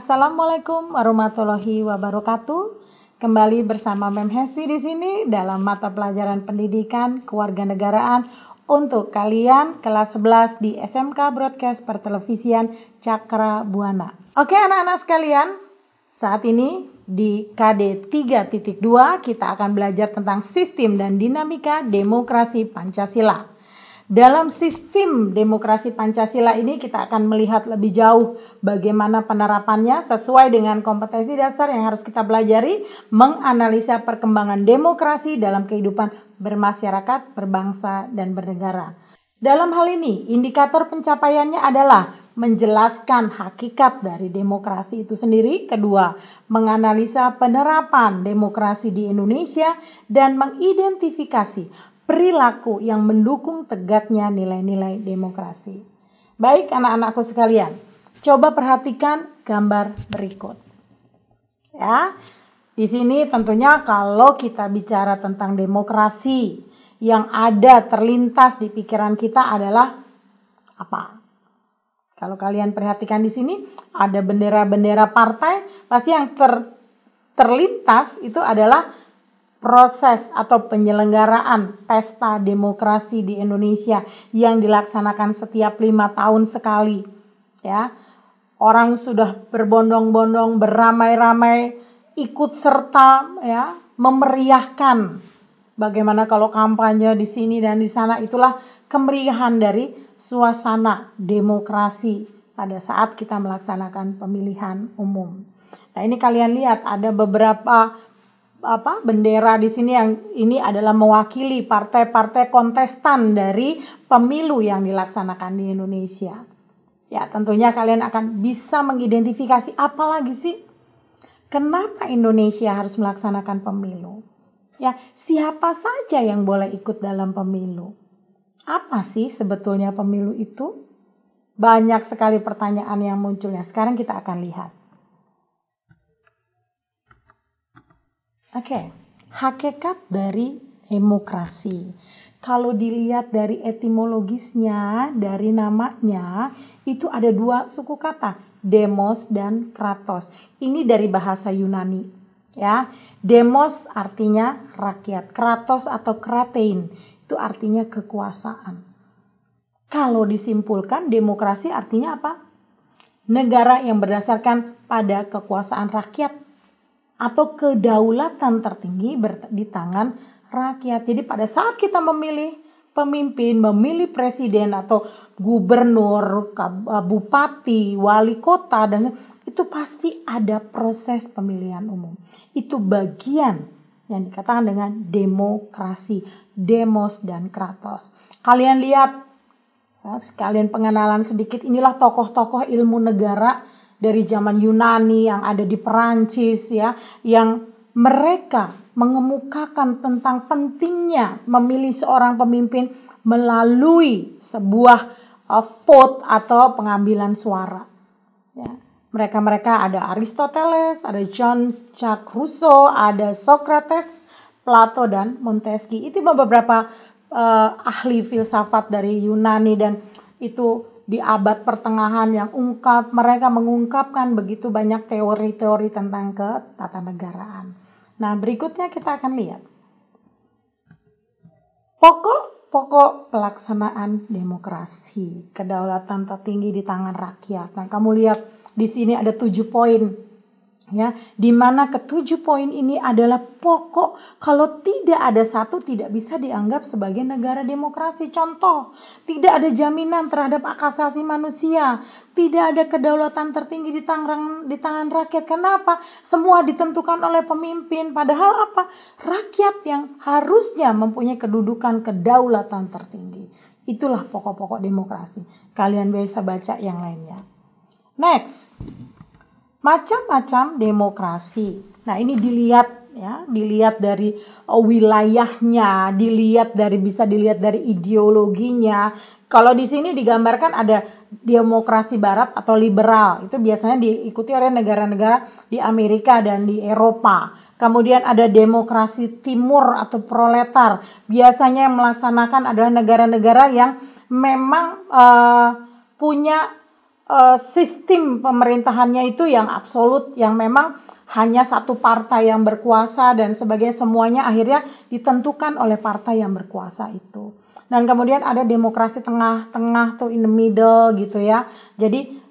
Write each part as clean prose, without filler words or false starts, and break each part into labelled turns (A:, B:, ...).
A: Assalamualaikum warahmatullahi wabarakatuh. Kembali bersama Mem Hesti di sini dalam mata pelajaran pendidikan kewarganegaraan untuk kalian kelas 11 di SMK Broadcast Pertelevisian Cakra Buana. Oke anak-anak sekalian, saat ini di KD 3.2 kita akan belajar tentang sistem dan dinamika demokrasi Pancasila. Dalam sistem demokrasi Pancasila ini kita akan melihat lebih jauh bagaimana penerapannya sesuai dengan kompetensi dasar yang harus kita pelajari, menganalisa perkembangan demokrasi dalam kehidupan bermasyarakat, berbangsa, dan bernegara. Dalam hal ini, indikator pencapaiannya adalah menjelaskan hakikat dari demokrasi itu sendiri. Kedua, menganalisa penerapan demokrasi di Indonesia dan mengidentifikasi perilaku yang mendukung tegaknya nilai-nilai demokrasi. Baik anak-anakku sekalian, coba perhatikan gambar berikut. Ya, di sini tentunya kalau kita bicara tentang demokrasi, yang ada terlintas di pikiran kita adalah apa? Kalau kalian perhatikan di sini ada bendera-bendera partai, pasti yang terlintas itu adalah proses atau penyelenggaraan pesta demokrasi di Indonesia yang dilaksanakan setiap 5 tahun sekali. Ya, orang sudah berbondong-bondong, beramai-ramai ikut serta, ya, memeriahkan. Bagaimana kalau kampanye di sini dan di sana, itulah kemeriahan dari suasana demokrasi pada saat kita melaksanakan pemilihan umum. Nah, ini kalian lihat ada beberapa bendera di sini yang ini adalah mewakili partai-partai kontestan dari pemilu yang dilaksanakan di Indonesia. Ya, tentunya kalian akan bisa mengidentifikasi apa lagi sih? Kenapa Indonesia harus melaksanakan pemilu? Ya, siapa saja yang boleh ikut dalam pemilu? Apa sih sebetulnya pemilu itu? Banyak sekali pertanyaan yang munculnya. Sekarang kita akan lihat. Oke, hakikat dari demokrasi. Kalau dilihat dari etimologisnya, dari namanya, itu ada 2 suku kata, demos dan kratos. Ini dari bahasa Yunani, ya. Demos artinya rakyat, kratos atau kratein itu artinya kekuasaan. Kalau disimpulkan, demokrasi artinya apa? Negara yang berdasarkan pada kekuasaan rakyat atau kedaulatan tertinggi di tangan rakyat. Jadi pada saat kita memilih pemimpin, memilih presiden atau gubernur, bupati, wali kota, dan itu pasti ada proses pemilihan umum. Itu bagian yang dikatakan dengan demokrasi, demos dan kratos. Kalian lihat, ya, sekalian pengenalan sedikit, inilah tokoh-tokoh ilmu negara dari zaman Yunani yang ada di Perancis, ya, yang mereka mengemukakan tentang pentingnya memilih seorang pemimpin melalui sebuah vote atau pengambilan suara. Ya, mereka ada Aristoteles, ada Jean-Jacques Rousseau, ada Socrates, Plato dan Montesquieu. Itu beberapa ahli filsafat dari Yunani dan itu di abad pertengahan yang mereka mengungkapkan begitu banyak teori-teori tentang ketatanegaraan. Nah, berikutnya kita akan lihat pokok pelaksanaan demokrasi, kedaulatan tertinggi di tangan rakyat. Nah, kamu lihat di sini ada 7 poin. Ya, di mana ke-7 poin ini adalah pokok. Kalau tidak ada satu, tidak bisa dianggap sebagai negara demokrasi. Contoh, tidak ada jaminan terhadap hak asasi manusia, tidak ada kedaulatan tertinggi di tangan rakyat. Kenapa? Semua ditentukan oleh pemimpin. Padahal apa? Rakyat yang harusnya mempunyai kedudukan kedaulatan tertinggi. Itulah pokok-pokok demokrasi. Kalian bisa baca yang lainnya. Next. Macam-macam demokrasi. Nah, ini dilihat, ya, dilihat dari wilayahnya, bisa dilihat dari ideologinya. Kalau di sini digambarkan ada demokrasi barat atau liberal. Itu biasanya diikuti oleh negara-negara di Amerika dan di Eropa. Kemudian ada demokrasi timur atau proletar. Biasanya yang melaksanakan adalah negara-negara yang memang punya sistem pemerintahannya itu yang absolut, yang memang hanya satu partai yang berkuasa dan sebagainya, semuanya akhirnya ditentukan oleh partai yang berkuasa itu. Dan kemudian ada demokrasi tengah-tengah tuh, in the middle gitu ya. Jadi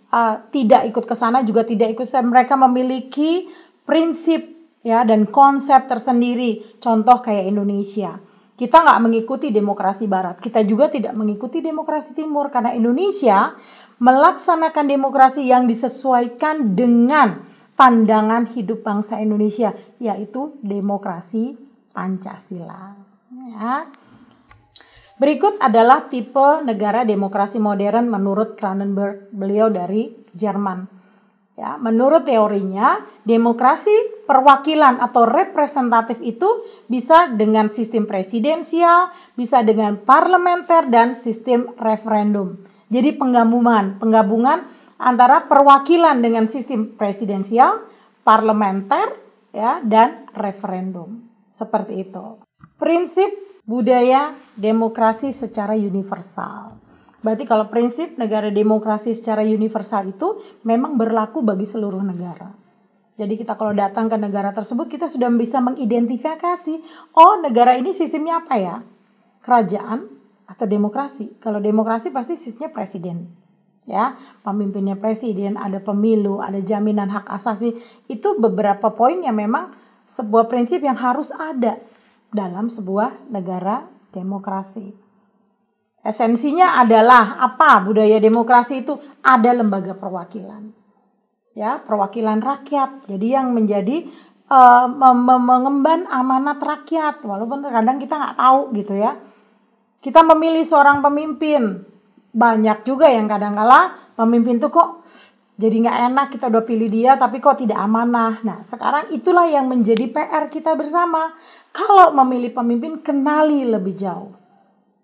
A: tidak ikut ke sana juga tidak ikut, mereka memiliki prinsip ya dan konsep tersendiri. Contoh kayak Indonesia. Kita nggak mengikuti demokrasi barat, kita juga tidak mengikuti demokrasi timur, karena Indonesia melaksanakan demokrasi yang disesuaikan dengan pandangan hidup bangsa Indonesia, yaitu demokrasi Pancasila. Ya. Berikut adalah tipe negara demokrasi modern menurut Cronenberg, beliau dari Jerman. Ya, menurut teorinya, demokrasi perwakilan atau representatif itu bisa dengan sistem presidensial, bisa dengan parlementer, dan sistem referendum. Jadi penggabungan antara perwakilan dengan sistem presidensial, parlementer, ya, dan referendum. Seperti itu. Prinsip budaya demokrasi secara universal. Berarti kalau prinsip negara demokrasi secara universal itu memang berlaku bagi seluruh negara. Jadi kita kalau datang ke negara tersebut, kita sudah bisa mengidentifikasi, oh negara ini sistemnya apa ya? Kerajaan atau demokrasi? Kalau demokrasi pasti sistemnya presiden. Ya, pemimpinnya presiden, ada pemilu, ada jaminan hak asasi. Itu beberapa poin yang memang sebuah prinsip yang harus ada dalam sebuah negara demokrasi. Esensinya adalah apa? Budaya demokrasi itu ada lembaga perwakilan. Ya, perwakilan rakyat. Jadi yang menjadi mengemban amanat rakyat, walaupun kadang kita nggak tahu gitu ya. Kita memilih seorang pemimpin. Banyak juga yang kadang-kala pemimpin itu kok jadi nggak enak, kita udah pilih dia tapi kok tidak amanah. Nah, sekarang itulah yang menjadi PR kita bersama. Kalau memilih pemimpin, kenali lebih jauh.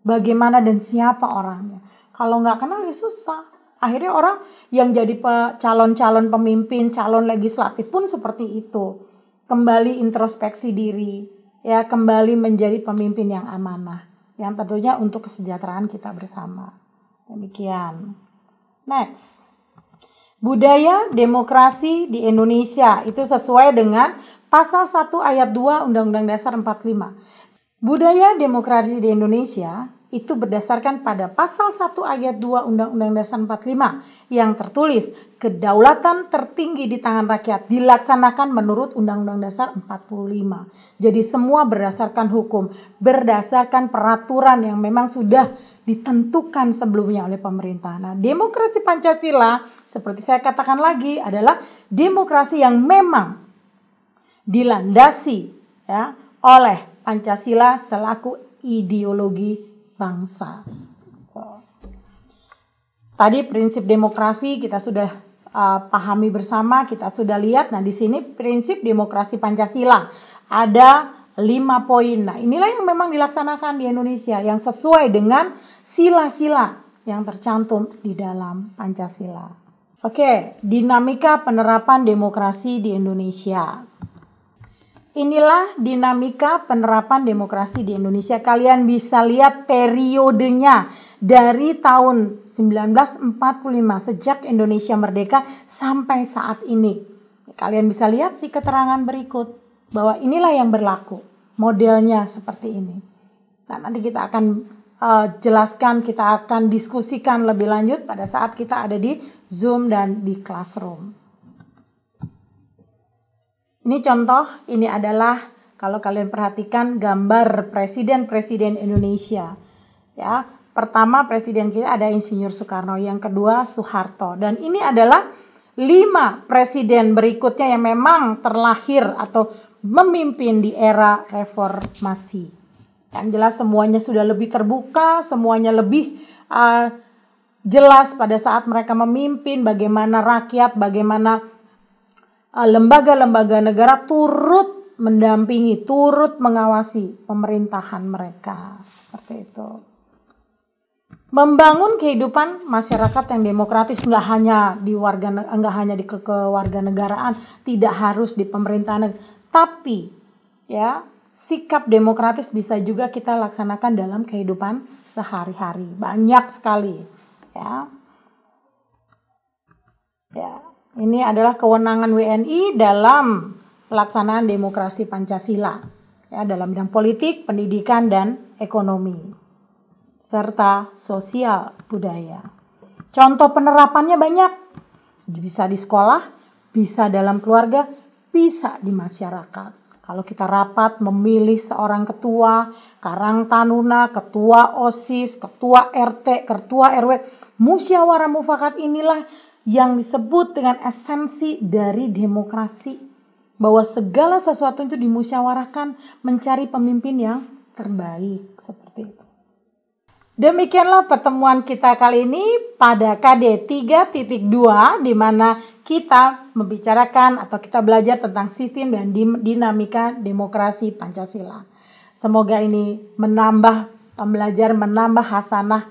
A: Bagaimana dan siapa orangnya. Kalau nggak kenal ya susah. Akhirnya orang yang jadi calon-calon pemimpin, calon legislatif pun seperti itu. Kembali introspeksi diri, ya, kembali menjadi pemimpin yang amanah. Yang tentunya untuk kesejahteraan kita bersama. Demikian. Next. Budaya demokrasi di Indonesia itu sesuai dengan pasal 1 ayat 2 Undang-Undang Dasar 45. Budaya demokrasi di Indonesia itu berdasarkan pada pasal 1 ayat 2 Undang-Undang Dasar 45 yang tertulis, kedaulatan tertinggi di tangan rakyat dilaksanakan menurut Undang-Undang Dasar 45. Jadi semua berdasarkan hukum, berdasarkan peraturan yang memang sudah ditentukan sebelumnya oleh pemerintah. Nah, demokrasi Pancasila seperti saya katakan lagi adalah demokrasi yang memang dilandasi ya oleh Pancasila selaku ideologi bangsa. Tadi prinsip demokrasi kita sudah pahami bersama, kita sudah lihat. Nah, di sini prinsip demokrasi Pancasila ada 5 poin. Nah, inilah yang memang dilaksanakan di Indonesia yang sesuai dengan sila-sila yang tercantum di dalam Pancasila. Oke, dinamika penerapan demokrasi di Indonesia. Inilah dinamika penerapan demokrasi di Indonesia. Kalian bisa lihat periodenya dari tahun 1945 sejak Indonesia merdeka sampai saat ini. Kalian bisa lihat di keterangan berikut bahwa inilah yang berlaku. Modelnya seperti ini. Nah, nanti kita akan jelaskan, kita akan diskusikan lebih lanjut pada saat kita ada di Zoom dan di Classroom. Ini contoh, ini adalah kalau kalian perhatikan gambar presiden-presiden Indonesia. Ya, pertama presiden kita ada Insinyur Soekarno, yang kedua Soeharto. Dan ini adalah 5 presiden berikutnya yang memang terlahir atau memimpin di era reformasi. Yang jelas semuanya sudah lebih terbuka, semuanya lebih jelas pada saat mereka memimpin, bagaimana rakyat, bagaimana lembaga-lembaga negara turut mendampingi, turut mengawasi pemerintahan mereka. Seperti itu. Membangun kehidupan masyarakat yang demokratis nggak hanya di kewarganegaraan, tidak harus di pemerintahan, tapi ya sikap demokratis bisa juga kita laksanakan dalam kehidupan sehari-hari. Banyak sekali, ya. Ya, ini adalah kewenangan WNI dalam pelaksanaan demokrasi Pancasila, ya, dalam bidang politik, pendidikan, dan ekonomi, serta sosial budaya. Contoh penerapannya banyak, bisa di sekolah, bisa dalam keluarga, bisa di masyarakat. Kalau kita rapat memilih seorang ketua, Karang Taruna, ketua OSIS, ketua RT, ketua RW, musyawarah mufakat inilah yang disebut dengan esensi dari demokrasi. Bahwa segala sesuatu itu dimusyawarahkan mencari pemimpin yang terbaik, seperti itu. Demikianlah pertemuan kita kali ini pada KD 3.2 di mana kita membicarakan atau kita belajar tentang sistem dan dinamika demokrasi Pancasila. Semoga ini menambah pembelajaran, menambah hasanah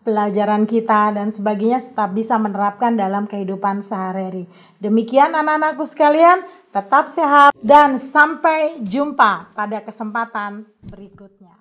A: pelajaran kita dan sebagainya, tetap bisa menerapkan dalam kehidupan sehari-hari. Demikian anak-anakku sekalian, tetap sehat dan sampai jumpa pada kesempatan berikutnya.